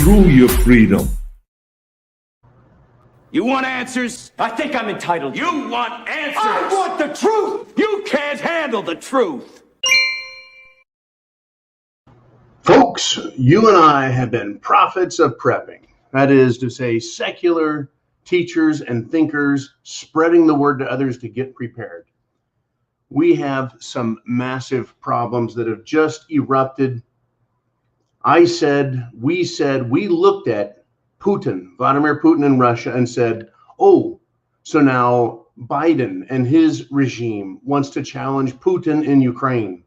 through your freedom. You want answers? I think I'm entitled. You want answers? I want the truth! You can't handle the truth. Folks, you and I have been prophets of prepping. That is to say, secular teachers and thinkers spreading the word to others to get prepared. We have some massive problems that have just erupted. We looked at Vladimir Putin in Russia and said, oh, so now Biden and his regime wants to challenge Putin in Ukraine,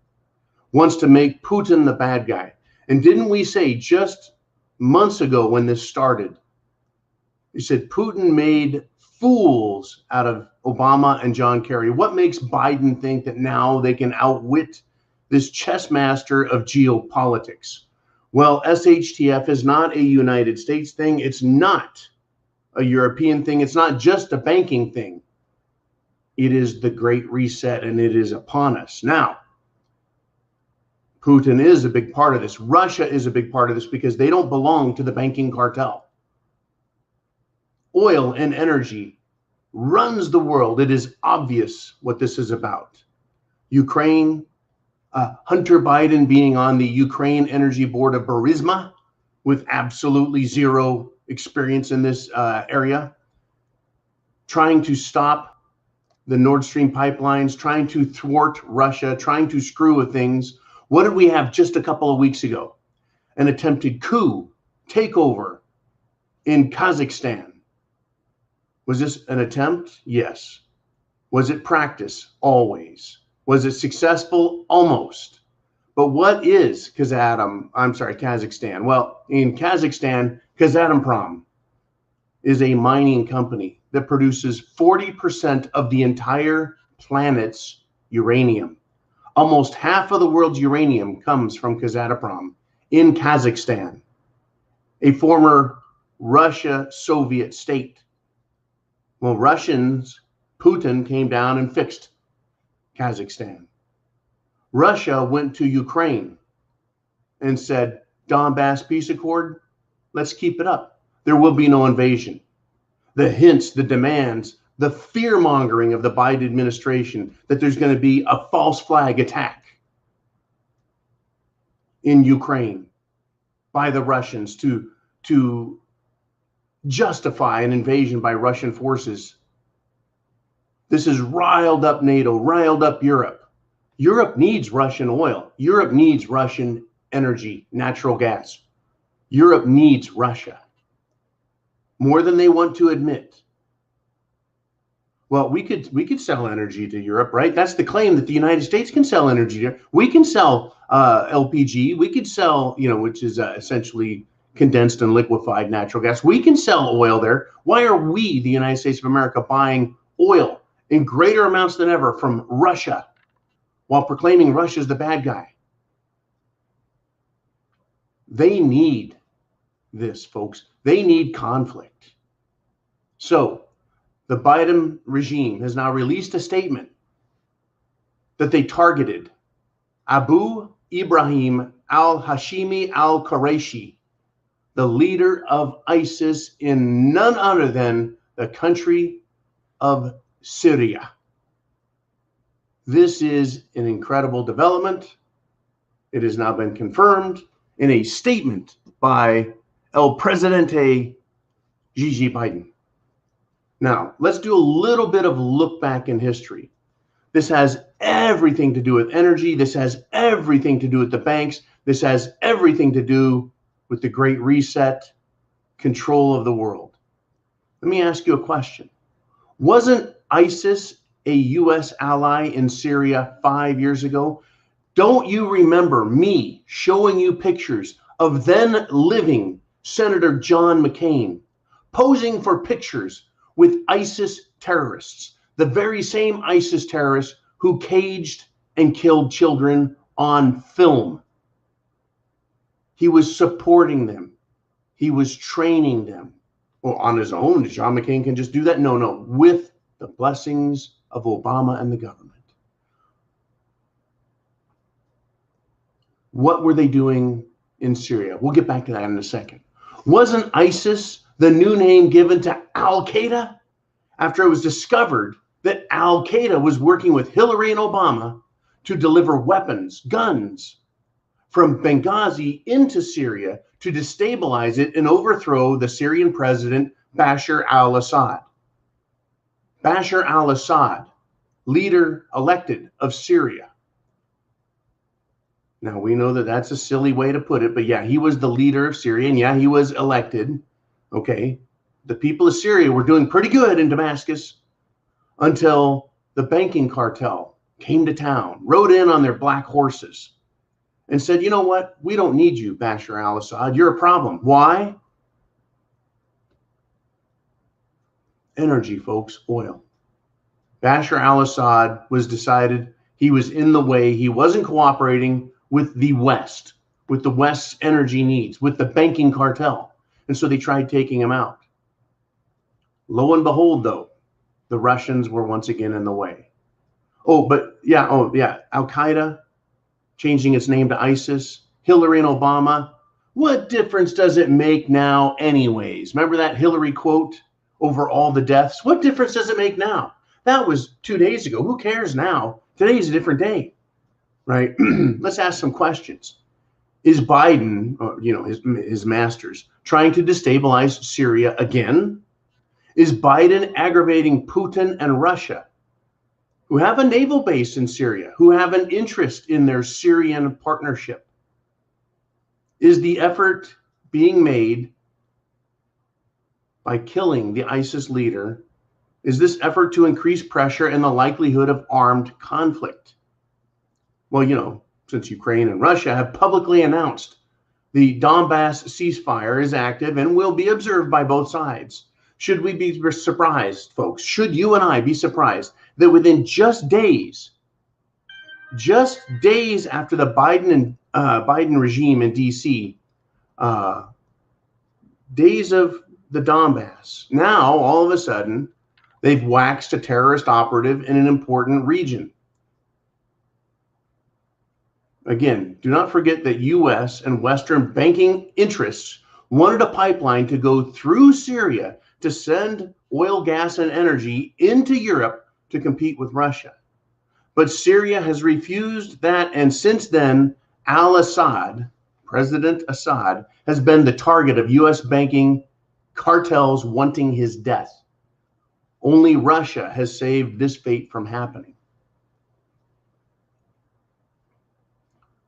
wants to make Putin the bad guy. And didn't we say just months ago when this started, we said Putin made fools out of Obama and John Kerry. What makes Biden think that now they can outwit this chess master of geopolitics? Well, SHTF is not a United States thing. It's not a European thing. It's not just a banking thing. It is the Great Reset, and it is upon us. Now, Putin is a big part of this. Russia is a big part of this because they don't belong to the banking cartel. Oil and energy runs the world. It is obvious what this is about. Ukraine, Hunter Biden being on the Ukraine Energy Board of Burisma with absolutely zero experience in this area, trying to stop the Nord Stream pipelines, trying to thwart Russia, trying to screw with things. What did we have just a couple of weeks ago? An attempted coup, takeover in Kazakhstan. Was this an attempt? Yes. Was it practice? Always. Was it successful? Almost. But what is Kazakhstan? Well, in Kazakhstan, Kazatomprom is a mining company that produces 40% of the entire planet's uranium. Almost half of the world's uranium comes from Kazatomprom in Kazakhstan, a former Russia-Soviet state. Well, Putin came down and fixed Kazakhstan. Russia went to Ukraine and said, Donbass peace accord, let's keep it up. There will be no invasion. The hints, the demands, the fear-mongering of the Biden administration that there's going to be a false flag attack in Ukraine by the Russians to justify an invasion by Russian forces. This has riled up NATO, riled up Europe. Europe needs Russian oil. Europe needs Russian energy, natural gas. Europe needs Russia more than they want to admit. Well, we could sell energy to Europe, right? That's the claim, that the United States can sell energy to. We can sell LPG. We could sell, which is essentially condensed and liquefied natural gas. We can sell oil there. Why are we, the United States of America, buying oil in greater amounts than ever from Russia while proclaiming Russia is the bad guy? They need this, folks. They need conflict. So the Biden regime has now released a statement that they targeted Abu Ibrahim al-Hashimi al-Qurayshi, the leader of ISIS in none other than the country of Syria. This is an incredible development. It has now been confirmed in a statement by El Presidente Gigi Biden. Now, let's do a little bit of look back in history. This has everything to do with energy. This has everything to do with the banks. This has everything to do with the Great Reset, control of the world. Let me ask you a question. Wasn't ISIS a U.S. ally in Syria 5 years ago? Don't you remember me showing you pictures of then living Senator John McCain posing for pictures with ISIS terrorists, the very same ISIS terrorists who caged and killed children on film? He was supporting them. He was training them. Well, on his own, John McCain can just do that? No, with the blessings of Obama and the government. What were they doing in Syria? We'll get back to that in a second. Wasn't ISIS the new name given to Al-Qaeda after it was discovered that Al-Qaeda was working with Hillary and Obama to deliver weapons, guns from Benghazi into Syria to destabilize it and overthrow the Syrian president, Bashar al-Assad? Bashar al-Assad, leader elected of Syria. Now, we know that that's a silly way to put it, but yeah, he was the leader of Syria, and yeah, he was elected. Okay, the people of Syria were doing pretty good in Damascus until the banking cartel came to town, rode in on their black horses, and said, you know what? We don't need you, Bashar al-Assad. You're a problem. Why? Energy, folks, oil. Bashar al-Assad was decided he was in the way. He wasn't cooperating with the West, with the West's energy needs, with the banking cartel. And so they tried taking him out. Lo and behold, though, the Russians were once again in the way. Oh, yeah, Al-Qaeda changing its name to ISIS, Hillary and Obama. What difference does it make now anyways? Remember that Hillary quote over all the deaths? What difference does it make now? That was 2 days ago. Who cares now? Today's a different day, right? Let's ask some questions. Is Biden, or, his masters, trying to destabilize Syria again? Is Biden aggravating Putin and Russia, who have a naval base in Syria, who have an interest in their Syrian partnership? Is the effort being made by killing the ISIS leader? Is this effort to increase pressure and the likelihood of armed conflict? Well, since Ukraine and Russia have publicly announced the Donbass ceasefire is active and will be observed by both sides, should we be surprised, folks? Should you and I be surprised that within just days after the Biden regime in D.C., days of the Donbass, now all of a sudden they've waxed a terrorist operative in an important region? Again, do not forget that U.S. and Western banking interests wanted a pipeline to go through Syria to send oil, gas, and energy into Europe to compete with Russia. But Syria has refused that, and since then, al-Assad, President Assad, has been the target of U.S. banking cartels wanting his death. Only Russia has saved this fate from happening.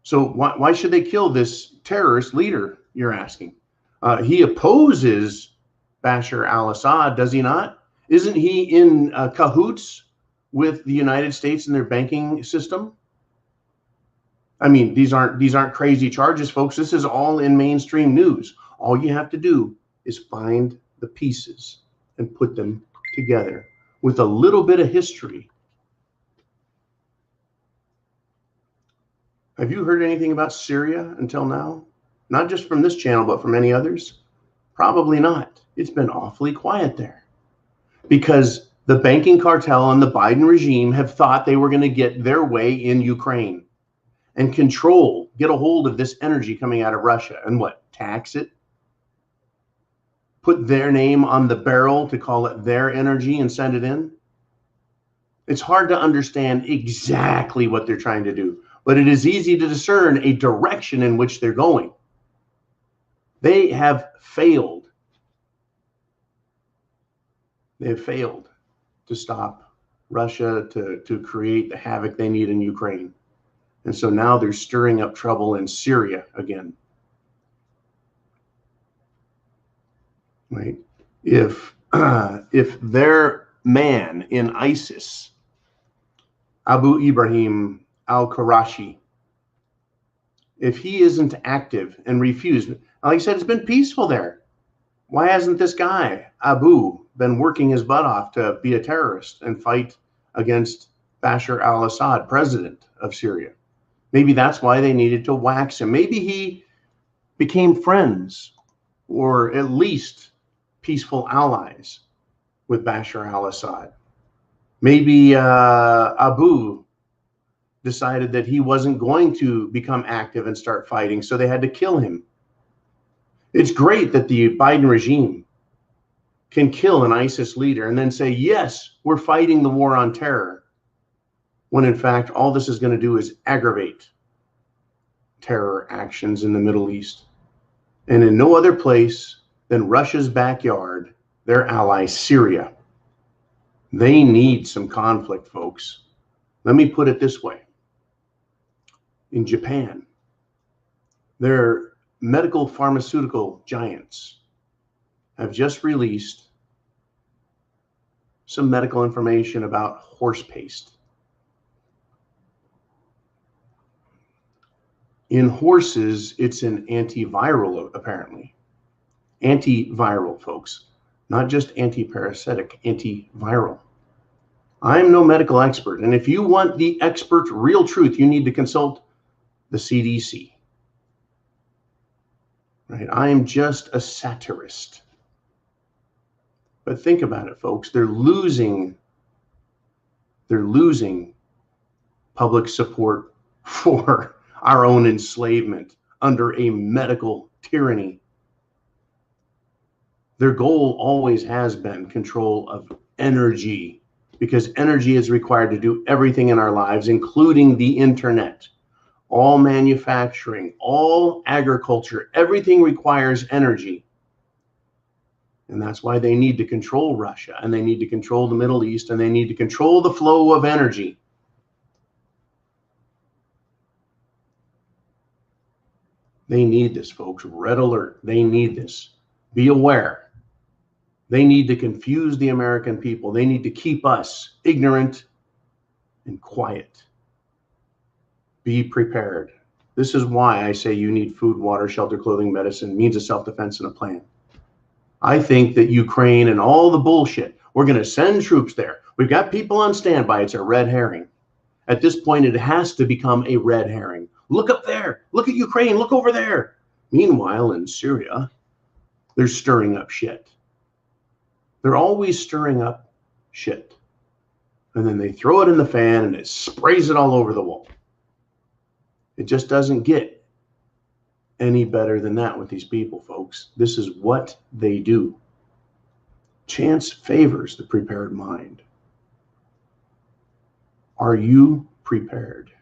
So why should they kill this terrorist leader, you're asking? He opposes Bashar al-Assad, does he not? Isn't he in cahoots with the United States and their banking system? I mean, these aren't crazy charges, folks. This is all in mainstream news. All you have to do is find the pieces and put them together with a little bit of history. Have you heard anything about Syria until now? Not just from this channel, but from any others? Probably not. It's been awfully quiet there because the banking cartel and the Biden regime have thought they were going to get their way in Ukraine and get a hold of this energy coming out of Russia and tax it? Put their name on the barrel to call it their energy and send it in? It's hard to understand exactly what they're trying to do, but it is easy to discern a direction in which they're going. They have failed. They have failed to stop Russia, to create the havoc they need in Ukraine. And so now they're stirring up trouble in Syria again. Right? If their man in ISIS, Abu Ibrahim al-Qurashi, if he isn't active and refused, like I said, it's been peaceful there. Why hasn't this guy, Abu, been working his butt off to be a terrorist and fight against Bashar al-Assad, president of Syria? Maybe that's why they needed to wax him. Maybe he became friends or at least peaceful allies with Bashar al-Assad. Maybe Abu decided that he wasn't going to become active and start fighting, so they had to kill him. It's great that the Biden regime can kill an ISIS leader and then say, yes, we're fighting the war on terror, when in fact, all this is going to do is aggravate terror actions in the Middle East. And in no other place than Russia's backyard, their ally, Syria. They need some conflict, folks. Let me put it this way. In Japan, their medical pharmaceutical giants have just released some medical information about horse paste. In horses, it's an antiviral, apparently. Antiviral, folks, not just antiparasitic, antiviral. I'm no medical expert, and if you want the expert real truth, you need to consult the CDC. Right? I am just a satirist. But think about it, folks. They're losing public support for our own enslavement under a medical tyranny. Their goal always has been control of energy, because energy is required to do everything in our lives, including the internet. All manufacturing, all agriculture, everything requires energy. And that's why they need to control Russia, and they need to control the Middle East, and they need to control the flow of energy. They need this, folks. Red alert. They need this. Be aware. They need to confuse the American people. They need to keep us ignorant and quiet. Be prepared. This is why I say you need food, water, shelter, clothing, medicine, means of self-defense, and a plan. I think that Ukraine and all the bullshit, we're going to send troops there. We've got people on standby. It's a red herring. At this point, it has to become a red herring. Look up there. Look at Ukraine. Look over there. Meanwhile, in Syria, they're stirring up shit. They're always stirring up shit. And then they throw it in the fan and it sprays it all over the wall. It just doesn't get any better than that with these people, folks. This is what they do. Chance favors the prepared mind. Are you prepared?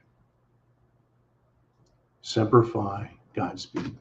Semper Fi, Godspeed.